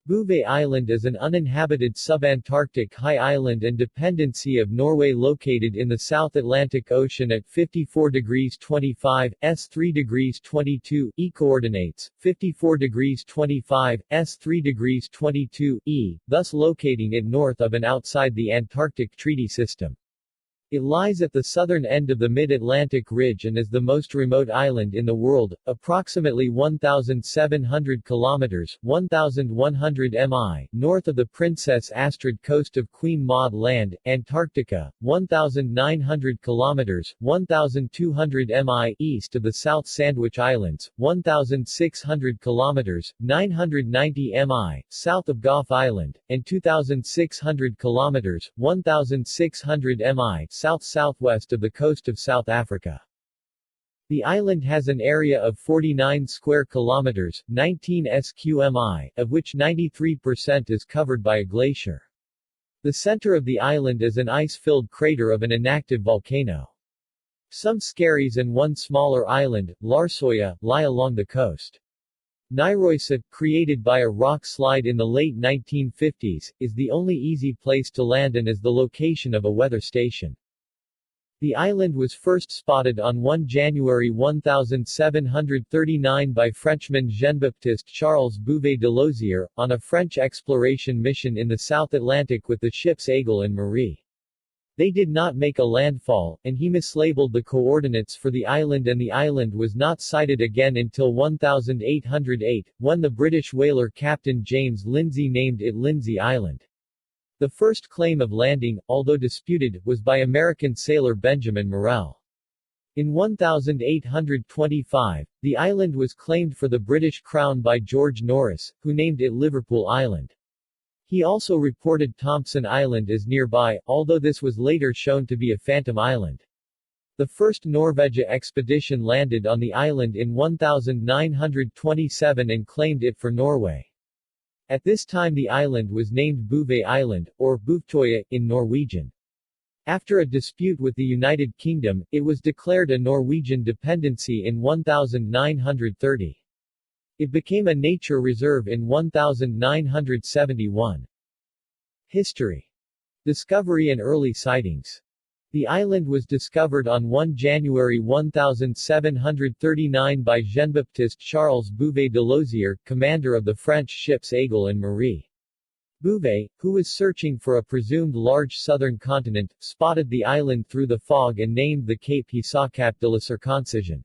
Bouvet Island is an uninhabited subantarctic high island and dependency of Norway located in the South Atlantic Ocean at 54 degrees 25, s 3 degrees 22, ECoordinates, 54 degrees 25, s 3 degrees 22, E, thus locating it north of and outside the Antarctic Treaty System. It lies at the southern end of the mid-Atlantic ridge and is the most remote island in the world, approximately 1,700 kilometers (1,100 mi) north of the Princess Astrid coast of Queen Maud Land, Antarctica, 1,900 kilometers (1,200 mi) east of the South Sandwich Islands, 1,600 kilometers (990 mi) south of Gough Island, and 2,600 kilometers (1,600 mi) south-southwest of the coast of South Africa. The island has an area of 49 square kilometers, 19 sqmi, of which 93% is covered by a glacier. The center of the island is an ice-filled crater of an inactive volcano. Some skerries and one smaller island, Larsøya, lie along the coast. Nyrøysa, created by a rock slide in the late 1950s, is the only easy place to land and is the location of a weather station. The island was first spotted on 1 January 1739 by Frenchman Jean-Baptiste Charles Bouvet de Lozier, on a French exploration mission in the South Atlantic with the ships Aigle and Marie. They did not make a landfall, and he mislabeled the coordinates for the island, and the island was not sighted again until 1808, when the British whaler Captain James Lindsay named it Lindsay Island. The first claim of landing, although disputed, was by American sailor Benjamin Morrell. In 1825, the island was claimed for the British Crown by George Norris, who named it Liverpool Island. He also reported Thompson Island as nearby, although this was later shown to be a phantom island. The first Norwegian expedition landed on the island in 1927 and claimed it for Norway. At this time the island was named Bouvet Island, or Bouvetøya, in Norwegian. After a dispute with the United Kingdom, it was declared a Norwegian dependency in 1930. It became a nature reserve in 1971. History. Discovery and early sightings. The island was discovered on 1 January 1739 by Jean-Baptiste Charles Bouvet de Lozier, commander of the French ships Aigle and Marie. Bouvet, who was searching for a presumed large southern continent, spotted the island through the fog and named the cape he saw Cap de la Circoncision.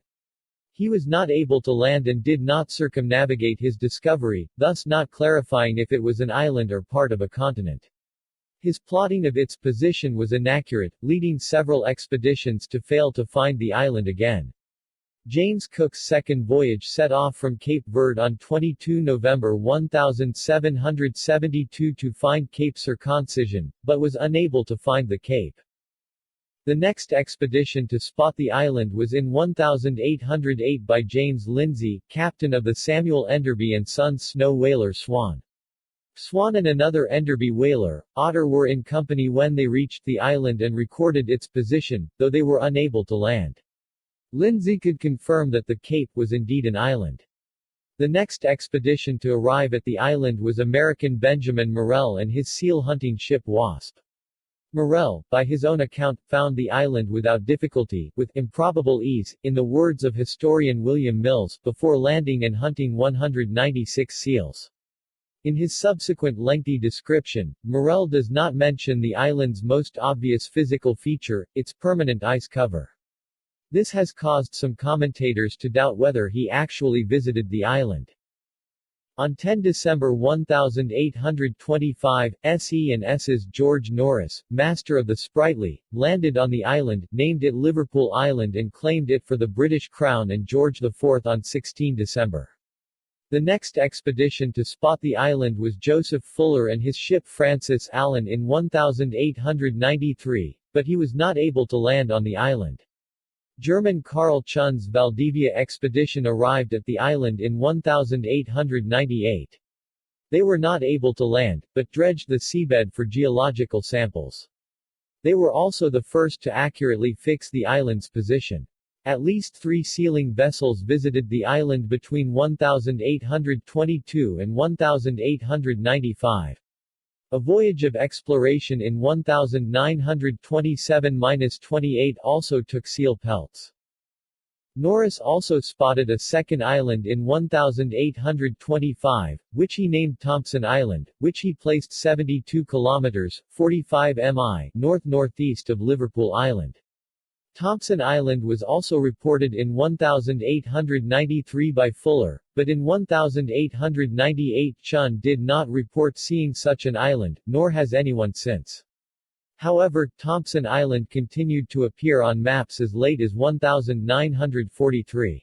He was not able to land and did not circumnavigate his discovery, thus not clarifying if it was an island or part of a continent. His plotting of its position was inaccurate, leading several expeditions to fail to find the island again. James Cook's second voyage set off from Cape Verde on 22 November 1772 to find Cape Circoncision, but was unable to find the cape. The next expedition to spot the island was in 1808 by James Lindsay, captain of the Samuel Enderby and Sons snow whaler Swan. Swan and another Enderby whaler, Otter, were in company when they reached the island and recorded its position, though they were unable to land. Lindsay could confirm that the cape was indeed an island. The next expedition to arrive at the island was American Benjamin Morrell and his seal-hunting ship Wasp. Morrell, by his own account, found the island without difficulty, with improbable ease, in the words of historian William Mills, before landing and hunting 196 seals. In his subsequent lengthy description, Morrell does not mention the island's most obvious physical feature, its permanent ice cover. This has caused some commentators to doubt whether he actually visited the island. On 10 December 1825, S.E. and S.'s George Norris, master of the Sprightly, landed on the island, named it Liverpool Island and claimed it for the British Crown and George IV on 16 December. The next expedition to spot the island was Joseph Fuller and his ship Francis Allen in 1893, but he was not able to land on the island. German Karl Chun's Valdivia expedition arrived at the island in 1898. They were not able to land, but dredged the seabed for geological samples. They were also the first to accurately fix the island's position. At least 3 sealing vessels visited the island between 1822 and 1895. A voyage of exploration in 1927–28 also took seal pelts. Norris also spotted a second island in 1825, which he named Thompson Island, which he placed 72 kilometers (45 mi) north-northeast of Liverpool Island. Thompson Island was also reported in 1893 by Fuller, but in 1898 Chun did not report seeing such an island, nor has anyone since. However, Thompson Island continued to appear on maps as late as 1943.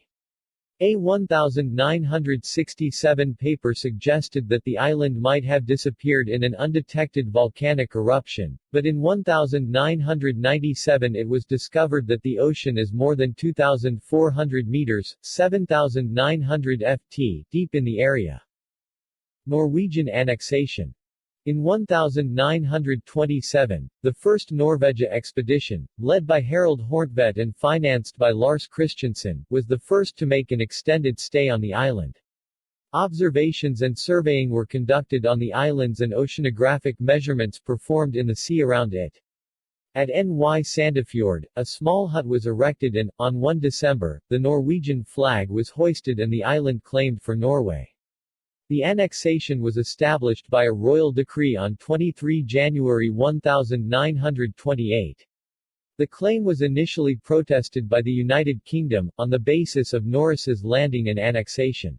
A 1967 paper suggested that the island might have disappeared in an undetected volcanic eruption, but in 1997 it was discovered that the ocean is more than 2,400 meters, 7,900 ft, deep in the area. Norwegian annexation. In 1927, the first Norvegia expedition, led by Harald Horntvedt and financed by Lars Christiansen, was the first to make an extended stay on the island. Observations and surveying were conducted on the islands and oceanographic measurements performed in the sea around it. At Ny Sandefjord, a small hut was erected and, on 1 December, the Norwegian flag was hoisted and the island claimed for Norway. The annexation was established by a royal decree on 23 January 1928. The claim was initially protested by the United Kingdom, on the basis of Norris's landing and annexation.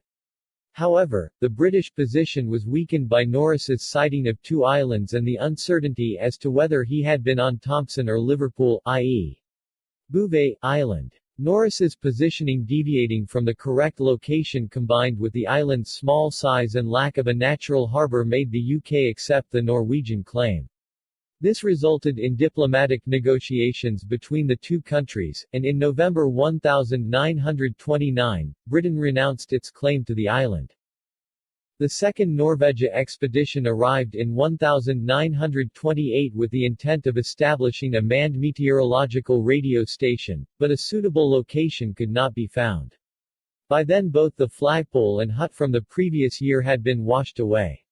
However, the British position was weakened by Norris's sighting of 2 islands and the uncertainty as to whether he had been on Thompson or Liverpool, i.e. Bouvet Island. Norris's positioning deviating from the correct location combined with the island's small size and lack of a natural harbour made the UK accept the Norwegian claim. This resulted in diplomatic negotiations between the two countries, and in November 1929, Britain renounced its claim to the island. The second Norvegia expedition arrived in 1928 with the intent of establishing a manned meteorological radio station, but a suitable location could not be found. By then both the flagpole and hut from the previous year had been washed away.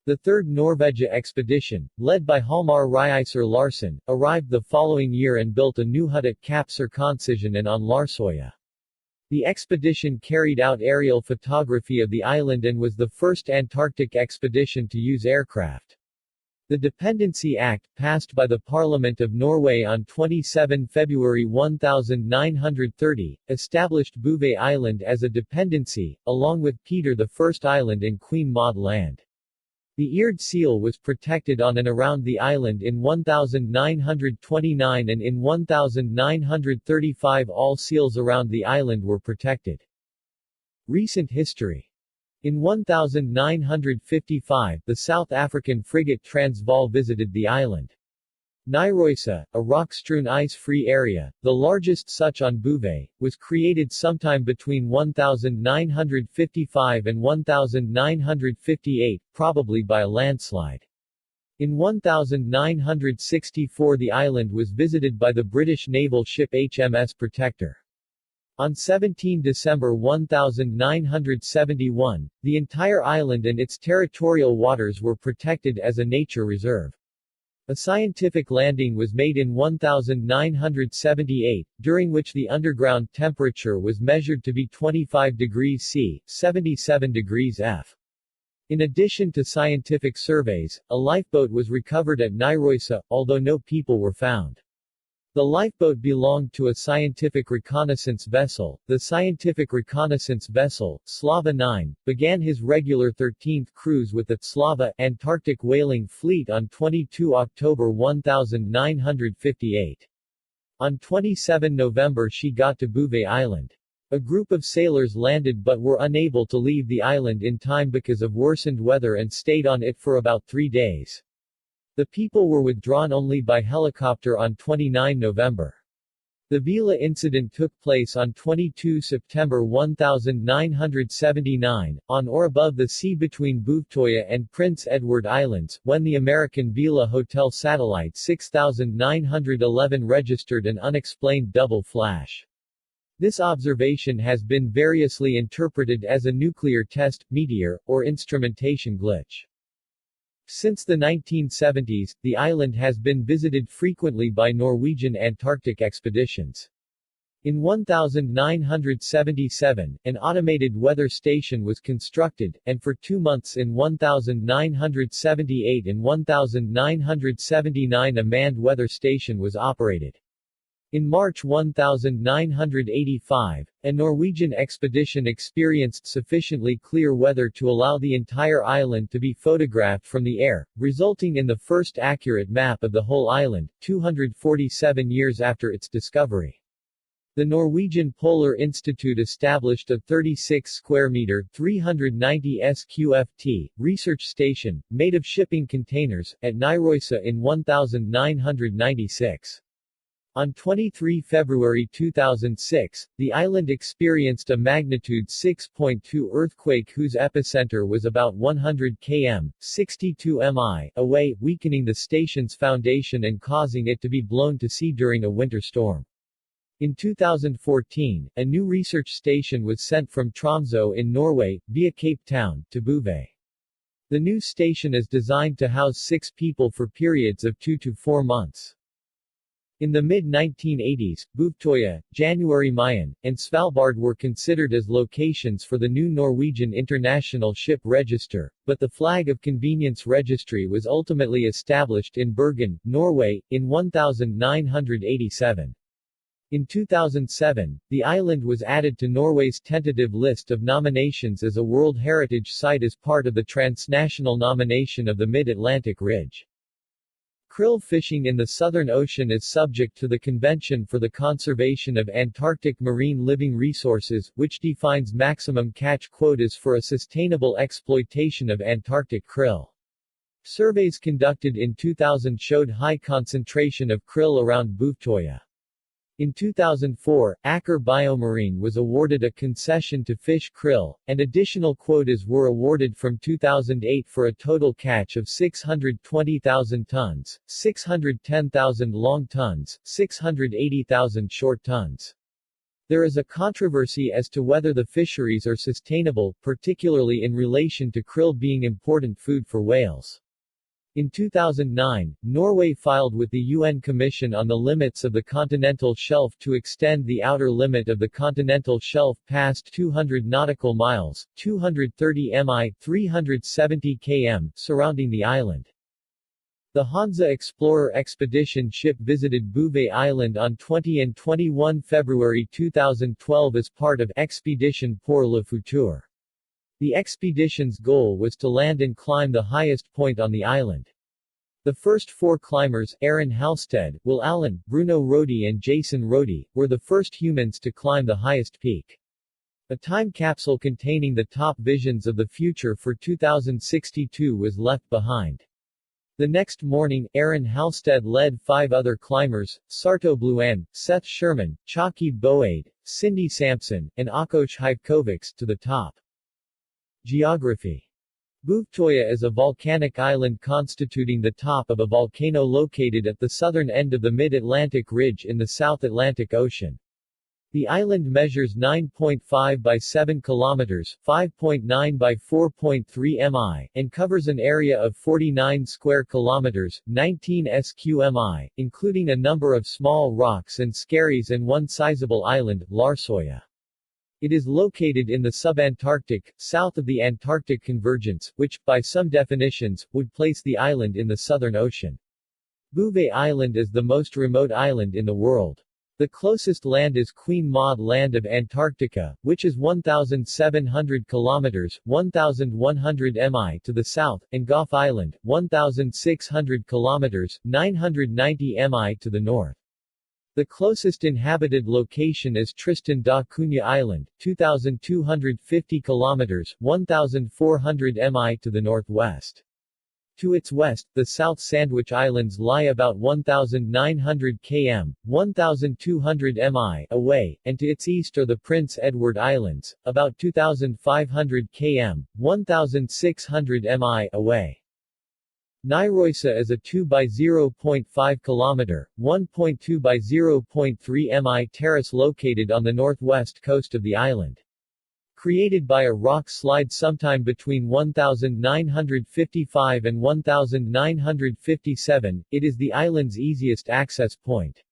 The third Norvegia expedition, led by Hjalmar Ryeisar Larsen, arrived the following year and built a new hut at Cap Circoncision and on Larsøya. The expedition carried out aerial photography of the island and was the first Antarctic expedition to use aircraft. The Dependency Act, passed by the Parliament of Norway on 27 February 1930, established Bouvet Island as a dependency, along with Peter I Island and Queen Maud Land. The eared seal was protected on and around the island in 1929 and in 1935 all seals around the island were protected. Recent history. In 1955, the South African frigate Transvaal visited the island. Nyrøysa, a rock-strewn ice-free area, the largest such on Bouvet, was created sometime between 1955 and 1958, probably by a landslide. In 1964 the island was visited by the British naval ship HMS Protector. On 17 December 1971, the entire island and its territorial waters were protected as a nature reserve. A scientific landing was made in 1978, during which the underground temperature was measured to be 25 degrees C, 77 degrees F. In addition to scientific surveys, a lifeboat was recovered at Nyrøysa, although no people were found. The lifeboat belonged to a scientific reconnaissance vessel. The scientific reconnaissance vessel, Slava 9, began his regular 13th cruise with the Slava Antarctic whaling fleet on 22 October 1958. On 27 November she got to Bouvet Island. A group of sailors landed but were unable to leave the island in time because of worsened weather and stayed on it for about 3 days. The people were withdrawn only by helicopter on 29 November. The Vila incident took place on 22 September 1979, on or above the sea between Bouvet and Prince Edward Islands, when the American Vila Hotel satellite 6911 registered an unexplained double flash. This observation has been variously interpreted as a nuclear test, meteor, or instrumentation glitch. Since the 1970s, the island has been visited frequently by Norwegian Antarctic expeditions. In 1977, an automated weather station was constructed, and for 2 months in 1978 and 1979 a manned weather station was operated. In March 1985, a Norwegian expedition experienced sufficiently clear weather to allow the entire island to be photographed from the air, resulting in the first accurate map of the whole island, 247 years after its discovery. The Norwegian Polar Institute established a 36-square-meter (390 sqft) research station, made of shipping containers, at Nyrøysa in 1996. On 23 February 2006, the island experienced a magnitude 6.2 earthquake whose epicenter was about 100 km, 62 mi, away, weakening the station's foundation and causing it to be blown to sea during a winter storm. In 2014, a new research station was sent from Tromsø in Norway, via Cape Town, to Bouvet. The new station is designed to house 6 people for periods of 2 to 4 months. In the mid-1980s, Bouvet, January Mayen, and Svalbard were considered as locations for the new Norwegian International Ship Register, but the Flag of Convenience Registry was ultimately established in Bergen, Norway, in 1987. In 2007, the island was added to Norway's tentative list of nominations as a World Heritage Site as part of the transnational nomination of the Mid-Atlantic Ridge. Krill fishing in the Southern Ocean is subject to the Convention for the Conservation of Antarctic Marine Living Resources, which defines maximum catch quotas for a sustainable exploitation of Antarctic krill. Surveys conducted in 2000 showed high concentration of krill around Bouvet. In 2004, Aker Biomarine was awarded a concession to fish krill, and additional quotas were awarded from 2008 for a total catch of 620,000 tons, 610,000 long tons, 680,000 short tons. There is a controversy as to whether the fisheries are sustainable, particularly in relation to krill being important food for whales. In 2009, Norway filed with the UN Commission on the Limits of the Continental Shelf to extend the outer limit of the continental shelf past 200 nautical miles, 230 mi, 370 km, surrounding the island. The Hansa Explorer expedition ship visited Bouvet Island on 20 and 21 February 2012 as part of Expedition pour le Futur. The expedition's goal was to land and climb the highest point on the island. The first 4 climbers, Aaron Halstead, Will Allen, Bruno Rodi and Jason Rodi, were the first humans to climb the highest peak. A time capsule containing the top visions of the future for 2062 was left behind. The next morning, Aaron Halstead led 5 other climbers, Sarto Bluan, Seth Sherman, Chaki Boade, Cindy Sampson, and Akos Hivkovics, to the top. Geography. Bouvet is a volcanic island constituting the top of a volcano located at the southern end of the Mid-Atlantic Ridge in the South Atlantic Ocean. The island measures 9.5 by 7 kilometers, 5.9 by 4.3 mi, and covers an area of 49 square kilometers, 19 sqmi, including a number of small rocks and skerries and one sizable island, Larsøya. It is located in the subantarctic, south of the Antarctic convergence, which, by some definitions, would place the island in the Southern Ocean. Bouvet Island is the most remote island in the world. The closest land is Queen Maud Land of Antarctica, which is 1,700 kilometers, 1,100 mi to the south, and Gough Island, 1,600 kilometers, 990 mi to the north. The closest inhabited location is Tristan da Cunha Island, 2,250 kilometers, 1,400 mi to the northwest. To its west, the South Sandwich Islands lie about 1,900 km, 1,200 mi away, and to its east are the Prince Edward Islands, about 2,500 km, 1,600 mi away. Nyrøysa is a 2 by 0.5 km, 1.2 by 0.3 mi terrace located on the northwest coast of the island. Created by a rock slide sometime between 1955 and 1957, it is the island's easiest access point.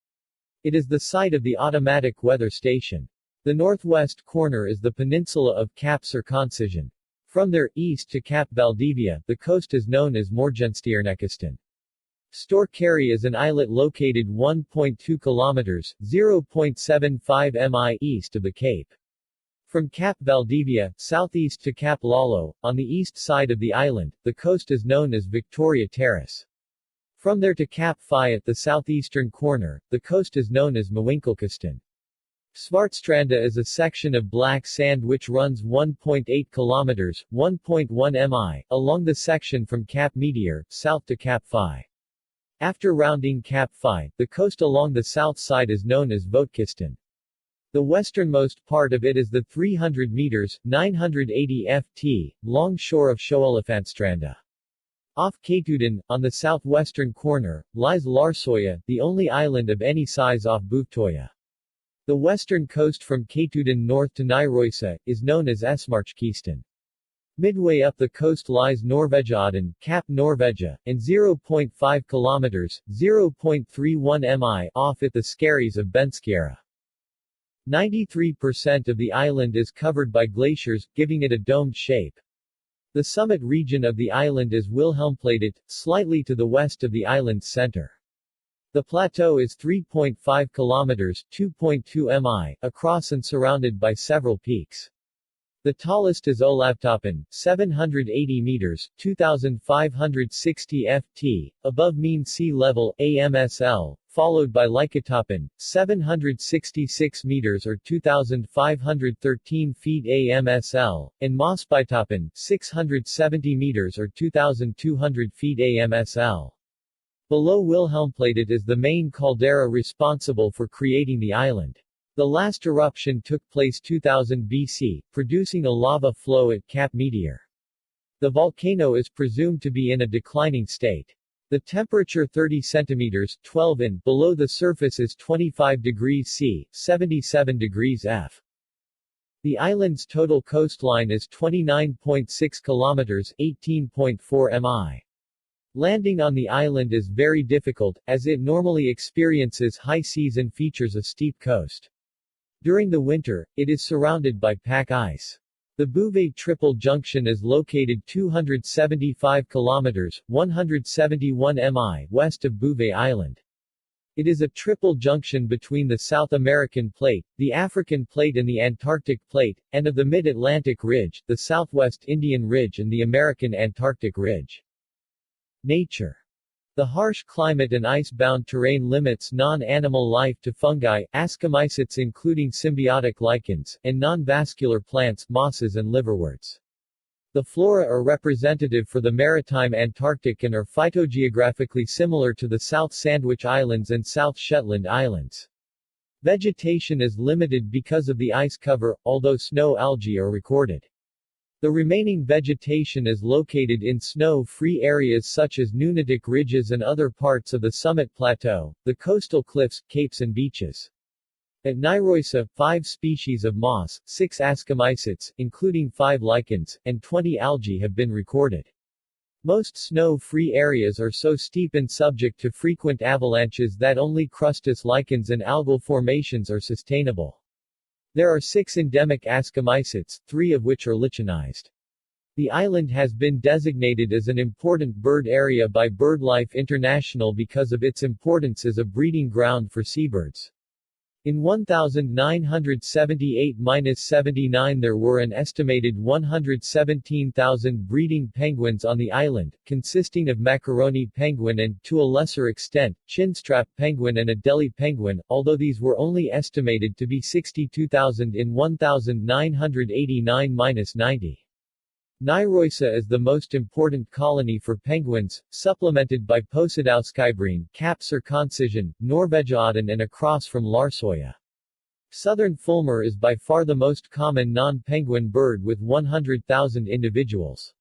It is the site of the automatic weather station. The northwest corner is the peninsula of Cap Circoncision. From there, east to Cap Valdivia, the coast is known as Morgenstiernekysten. Skerries is an islet located 1.2 km, 0.75 mi east of the Cape. From Cap Valdivia, southeast to Cap Lalo, on the east side of the island, the coast is known as Victoria Terrace. From there to Cap Phi at the southeastern corner, the coast is known as Mawinkelkusten. Svartstranda is a section of black sand which runs 1.8 km, 1.1 mi, along the section from Cap Meteor, south to Cap Phi. After rounding Cap Phi, the coast along the south side is known as Votkisten. The westernmost part of it is the 300 meters, 980 ft, long shore of Sjoelefantstranda. Off Katudin, on the southwestern corner, lies Larsøya, the only island of any size off Bouvet. The western coast from Katudin north to Nyrøysa is known as Esmarchkisten. Midway up the coast lies Norvegiaodden, Cap Norvegia, and 0.5 km, 0.31 mi off it the skerries of Benskjæra. 93% of the island is covered by glaciers, giving it a domed shape. The summit region of the island is Wilhelmplatet, slightly to the west of the island's center. The plateau is 3.5 km, 2.2 mi, across and surrounded by several peaks. The tallest is Olavtoppen, 780 meters, 2,560 ft, above mean sea level, AMSL, followed by Lycatoppen, 766 meters or 2,513 feet AMSL, and Mossbytoppen, 670 meters or 2,200 feet AMSL. Below Wilhelmplatet is the main caldera responsible for creating the island. The last eruption took place 2000 BC, producing a lava flow at Cap Meteor. The volcano is presumed to be in a declining state. The temperature 30 centimeters 12 in below the surface is 25 degrees C, 77 degrees F. The island's total coastline is 29.6 kilometers 18.4 mi. Landing on the island is very difficult, as it normally experiences high seas and features a steep coast. During the winter, it is surrounded by pack ice. The Bouvet Triple Junction is located 275 kilometers 171 mi west of Bouvet Island. It is a triple junction between the South American Plate, the African Plate and the Antarctic Plate, and of the Mid-Atlantic Ridge, the Southwest Indian Ridge and the American Antarctic Ridge. Nature. The harsh climate and ice-bound terrain limits non-animal life to fungi, ascomycetes including symbiotic lichens, and non-vascular plants, mosses and liverworts. The flora are representative for the maritime Antarctic and are phytogeographically similar to the South Sandwich Islands and South Shetland Islands. Vegetation is limited because of the ice cover, although snow algae are recorded. The remaining vegetation is located in snow-free areas such as Nunatak ridges and other parts of the summit plateau, the coastal cliffs, capes and beaches. At Nyrøysa, 5 species of moss, 6 ascomycetes, including 5 lichens, and 20 algae have been recorded. Most snow-free areas are so steep and subject to frequent avalanches that only crustous lichens and algal formations are sustainable. There are 6 endemic ascomycetes, 3 of which are lichenized. The island has been designated as an important bird area by BirdLife International because of its importance as a breeding ground for seabirds. In 1978-79 there were an estimated 117,000 breeding penguins on the island, consisting of macaroni penguin and, to a lesser extent, chinstrap penguin and Adelie penguin, although these were only estimated to be 62,000 in 1989-90. Nyrøysa is the most important colony for penguins, supplemented by Posidauskybrin, Cap circoncision, Norvegiaden and across from Larsøya. Southern fulmar is by far the most common non-penguin bird with 100,000 individuals.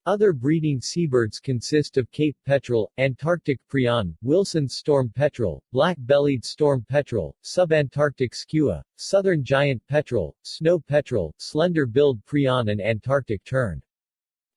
Other breeding seabirds consist of Cape petrel, Antarctic prion, Wilson's storm petrel, black-bellied storm petrel, subantarctic skua, southern giant petrel, snow petrel, slender-billed prion and Antarctic tern.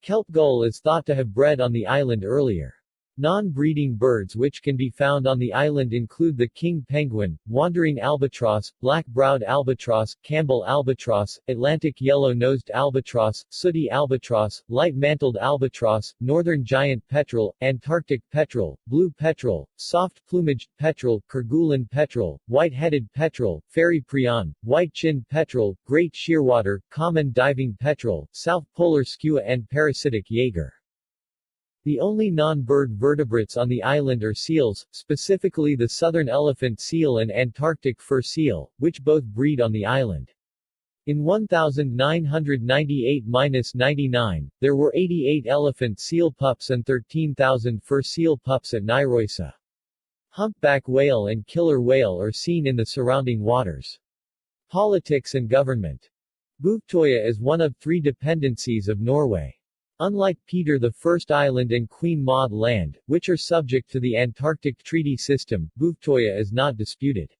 Kelp gull is thought to have bred on the island earlier. Non-breeding birds which can be found on the island include the king penguin, wandering albatross, black-browed albatross, Campbell albatross, Atlantic yellow-nosed albatross, sooty albatross, light-mantled albatross, northern giant petrel, Antarctic petrel, blue petrel, soft-plumaged petrel, Kerguelen petrel, white-headed petrel, fairy prion, white-chinned petrel, great shearwater, common diving petrel, south polar skua and parasitic jaeger. The only non-bird vertebrates on the island are seals, specifically the southern elephant seal and Antarctic fur seal, which both breed on the island. In 1998-99, there were 88 elephant seal pups and 13,000 fur seal pups at Nyrøysa. Humpback whale and killer whale are seen in the surrounding waters. Politics and government. Bouvet is one of 3 dependencies of Norway. Unlike Peter I Island and Queen Maud Land, which are subject to the Antarctic Treaty System, Bouvet is not disputed.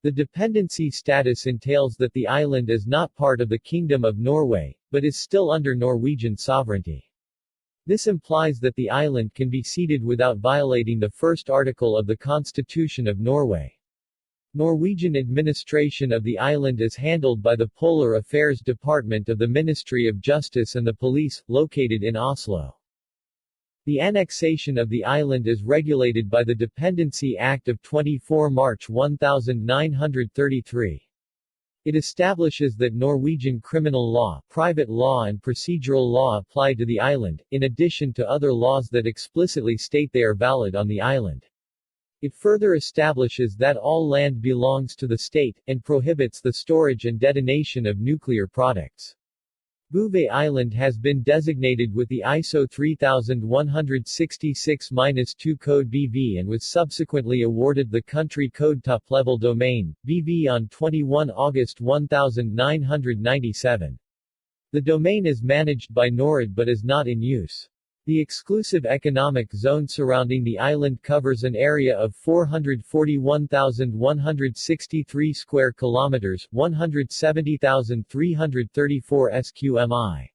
The dependency status entails that the island is not part of the Kingdom of Norway, but is still under Norwegian sovereignty. This implies that the island can be ceded without violating the first article of the Constitution of Norway. Norwegian administration of the island is handled by the Polar Affairs Department of the Ministry of Justice and the Police, located in Oslo. The annexation of the island is regulated by the Dependency Act of 24 March 1933. It establishes that Norwegian criminal law, private law and procedural law apply to the island, in addition to other laws that explicitly state they are valid on the island. It further establishes that all land belongs to the state, and prohibits the storage and detonation of nuclear products. Bouvet Island has been designated with the ISO 3166-2 code BV and was subsequently awarded the country code top-level domain, BV on 21 August 1997. The domain is managed by NORAD but is not in use. The exclusive economic zone surrounding the island covers an area of 441,163 square kilometers, 170,334 sq mi.